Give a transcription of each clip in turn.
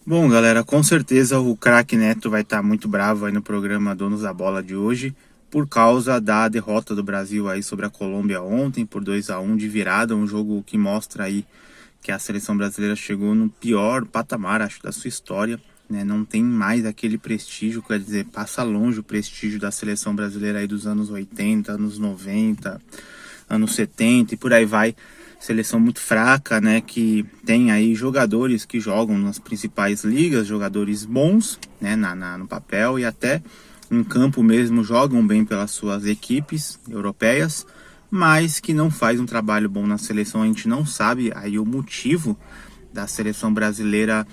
Bom, galera, com certeza o craque Neto vai estar muito bravo aí no programa Donos da Bola de hoje, por causa da derrota do Brasil aí sobre a Colômbia ontem, por 2-1 de virada, um jogo que mostra aí que a seleção brasileira chegou no pior patamar, acho, da sua história, né? Não tem mais aquele prestígio, quer dizer, passa longe o prestígio da seleção brasileira aí dos anos 80, anos 90, anos 70 e por aí vai. Seleção muito fraca, né, que tem aí jogadores que jogam nas principais ligas, jogadores bons, né, no papel e até em campo mesmo jogam bem pelas suas equipes europeias, mas que não faz um trabalho bom na seleção. A gente não sabe aí o motivo da seleção brasileira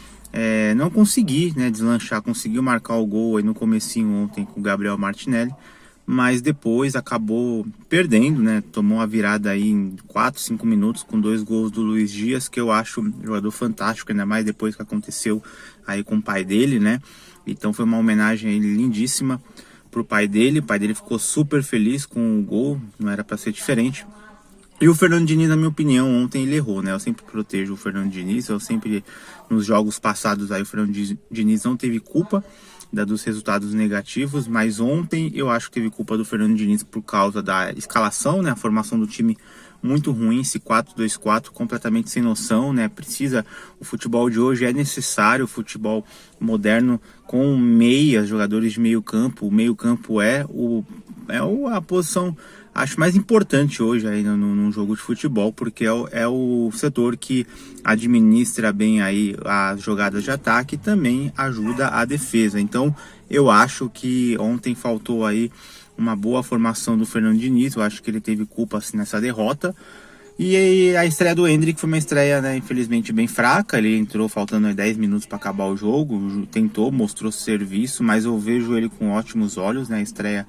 não conseguir, né, deslanchar, conseguiu marcar o gol aí no comecinho ontem com o Gabriel Martinelli, mas depois acabou perdendo, né? Tomou a virada aí em 4, 5 minutos com 2 gols do Luiz Dias, que eu acho um jogador fantástico, ainda mais depois que aconteceu aí com o pai dele, né? Então foi uma homenagem aí lindíssima pro pai dele. O pai dele ficou super feliz com o gol, não era para ser diferente. E o Fernando Diniz, na minha opinião, ontem ele errou, né? Eu sempre protejo o Fernando Diniz, eu sempre, nos jogos passados aí, o Fernando Diniz não teve culpa dos resultados negativos, mas ontem eu acho que teve culpa do Fernando Diniz por causa da escalação, né? A formação do time muito ruim, esse 4-2-4, completamente sem noção, né? Precisa, o futebol de hoje é necessário, o futebol moderno com meias, jogadores de meio campo. O meio campo a posição, acho, mais importante hoje aí num jogo de futebol, porque é o setor que administra bem aí as jogadas de ataque e também ajuda a defesa. Então eu acho que ontem faltou aí uma boa formação do Fernando Diniz. Eu acho que ele teve culpa assim, nessa derrota. E aí, a estreia do Endrick foi uma estreia, né, infelizmente bem fraca. Ele entrou faltando 10 minutos para acabar o jogo, tentou, mostrou serviço, mas eu vejo ele com ótimos olhos, né? A estreia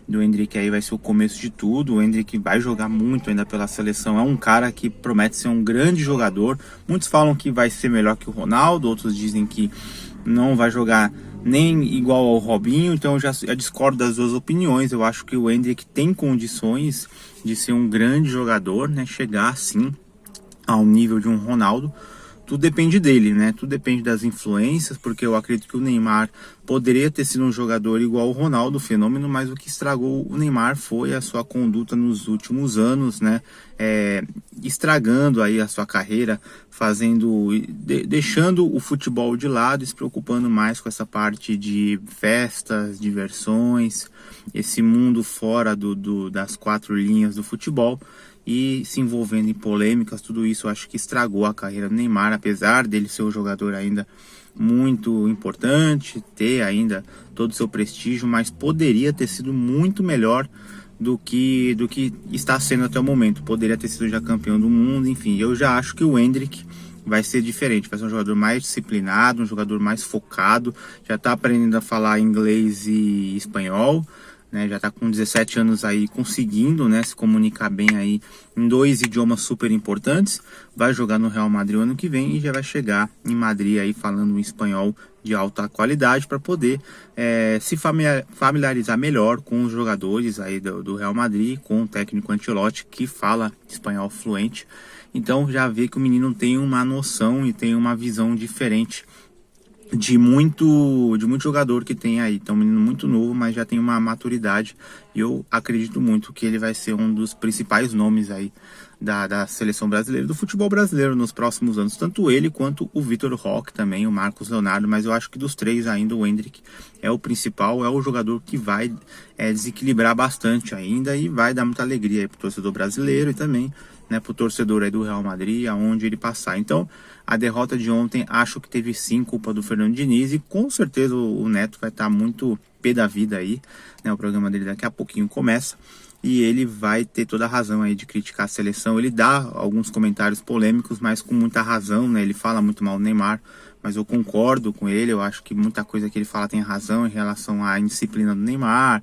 do Endrick aí vai ser o começo de tudo. O Endrick vai jogar muito ainda pela seleção, é um cara que promete ser um grande jogador. Muitos falam que vai ser melhor que o Ronaldo, outros dizem que não vai jogar nem igual ao Robinho, então eu já discordo das duas opiniões. Eu acho que o Endrick tem condições de ser um grande jogador, né, chegar assim ao nível de um Ronaldo. Tudo depende dele, né? Tudo depende das influências, porque eu acredito que o Neymar poderia ter sido um jogador igual ao Ronaldo, fenômeno, mas o que estragou o Neymar foi a sua conduta nos últimos anos, né? Estragando aí a sua carreira, deixando o futebol de lado e se preocupando mais com essa parte de festas, diversões, esse mundo fora das 4 linhas do futebol, e se envolvendo em polêmicas. Tudo isso eu acho que estragou a carreira do Neymar, apesar dele ser um jogador ainda muito importante, ter ainda todo o seu prestígio, mas poderia ter sido muito melhor do que está sendo até o momento. Poderia ter sido já campeão do mundo, enfim. Eu já acho que o Endrick vai ser diferente, vai ser um jogador mais disciplinado, um jogador mais focado, já está aprendendo a falar inglês e espanhol, né, já está com 17 anos aí conseguindo, né, se comunicar bem aí em 2 idiomas super importantes. Vai jogar no Real Madrid o ano que vem e já vai chegar em Madrid aí falando um espanhol de alta qualidade para poder se familiarizar melhor com os jogadores aí do Real Madrid, com o técnico Ancelotti, que fala espanhol fluente. Então já vê que o menino tem uma noção e tem uma visão diferente de muito jogador que tem aí. Então, um menino muito novo, mas já tem uma maturidade. E eu acredito muito que ele vai ser um dos principais nomes aí da seleção brasileira, do futebol brasileiro nos próximos anos. Tanto ele quanto o Vitor Roque também, o Marcos Leonardo. Mas eu acho que dos três ainda o Endrick é o principal, é o jogador que vai desequilibrar bastante ainda e vai dar muita alegria aí pro torcedor brasileiro e também, né, pro torcedor aí do Real Madrid, aonde ele passar. Então, a derrota de ontem, acho que teve sim culpa do Fernando Diniz, e com certeza o Neto vai estar muito pé da vida aí, né? O programa dele daqui a pouquinho começa e ele vai ter toda a razão aí de criticar a seleção. Ele dá alguns comentários polêmicos, mas com muita razão, né? Ele fala muito mal do Neymar, mas eu concordo com ele. Eu acho que muita coisa que ele fala tem razão em relação à indisciplina do Neymar,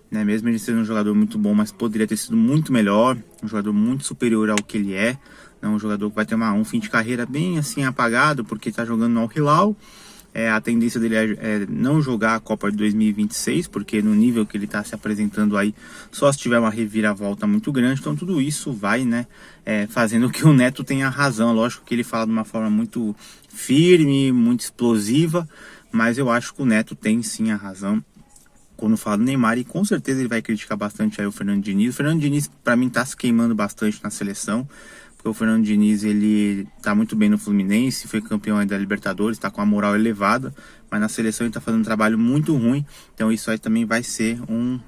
né? Mesmo ele sendo um jogador muito bom, mas poderia ter sido muito melhor, um jogador muito superior ao que ele é, né? Um jogador que vai ter um fim de carreira bem assim apagado, porque está jogando no Al Hilal, A tendência dele é não jogar a Copa de 2026, porque no nível que ele está se apresentando aí, só se tiver uma reviravolta muito grande. Então tudo isso vai, né, fazendo que o Neto tenha razão. Lógico que ele fala de uma forma muito firme, muito explosiva, mas eu acho que o Neto tem sim a razão quando fala do Neymar, e com certeza ele vai criticar bastante aí o Fernando Diniz. O Fernando Diniz, para mim, tá se queimando bastante na seleção, porque o Fernando Diniz, ele tá muito bem no Fluminense, foi campeão aí da Libertadores, tá com a moral elevada, mas na seleção ele tá fazendo um trabalho muito ruim. Então isso aí também vai ser um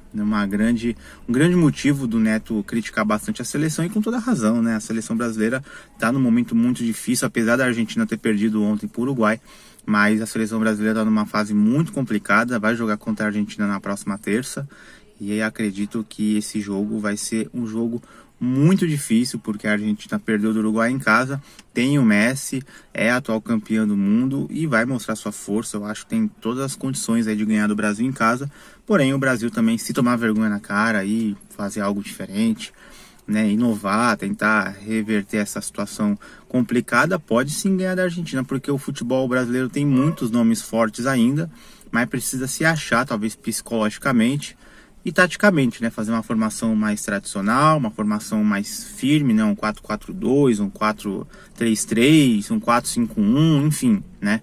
grande motivo do Neto criticar bastante a seleção, e com toda razão, né? A seleção brasileira tá num momento muito difícil, apesar da Argentina ter perdido ontem pro Uruguai, mas a seleção brasileira está numa fase muito complicada, vai jogar contra a Argentina na próxima terça, e acredito que esse jogo vai ser um jogo muito difícil, porque a Argentina perdeu do Uruguai em casa, tem o Messi, é atual campeão do mundo e vai mostrar sua força. Eu acho que tem todas as condições aí de ganhar do Brasil em casa, porém o Brasil também, se tomar vergonha na cara e fazer algo diferente, né, inovar, tentar reverter essa situação complicada, pode sim ganhar da Argentina, porque o futebol brasileiro tem muitos nomes fortes ainda, mas precisa se achar, talvez psicologicamente e taticamente, né, fazer uma formação mais tradicional, uma formação mais firme, né, um 4-4-2, um 4-3-3, um 4-5-1, enfim, né,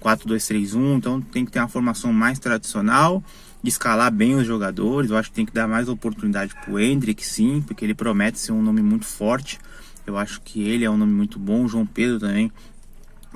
4-2-3-1, então tem que ter uma formação mais tradicional, escalar bem os jogadores. Eu acho que tem que dar mais oportunidade pro Endrick, sim, porque ele promete ser um nome muito forte. Eu acho que ele é um nome muito bom. O João Pedro também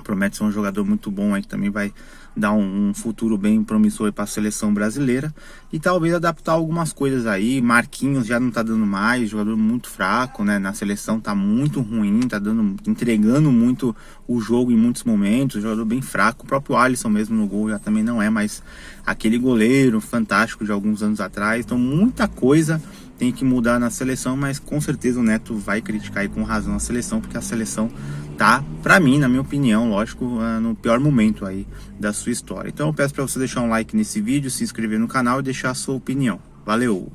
promete ser um jogador muito bom aí, que também vai dar um futuro bem promissor para a seleção brasileira, e talvez adaptar algumas coisas aí. Marquinhos já não tá dando mais, jogador muito fraco, né? Na seleção tá muito ruim, tá entregando muito o jogo em muitos momentos, jogador bem fraco. O próprio Alisson mesmo no gol já também não é mais aquele goleiro fantástico de alguns anos atrás. Então muita coisa tem que mudar na seleção, mas com certeza o Neto vai criticar aí com razão a seleção, porque a seleção tá, pra mim, na minha opinião, lógico, no pior momento aí da sua história. Então eu peço para você deixar um like nesse vídeo, se inscrever no canal e deixar a sua opinião. Valeu!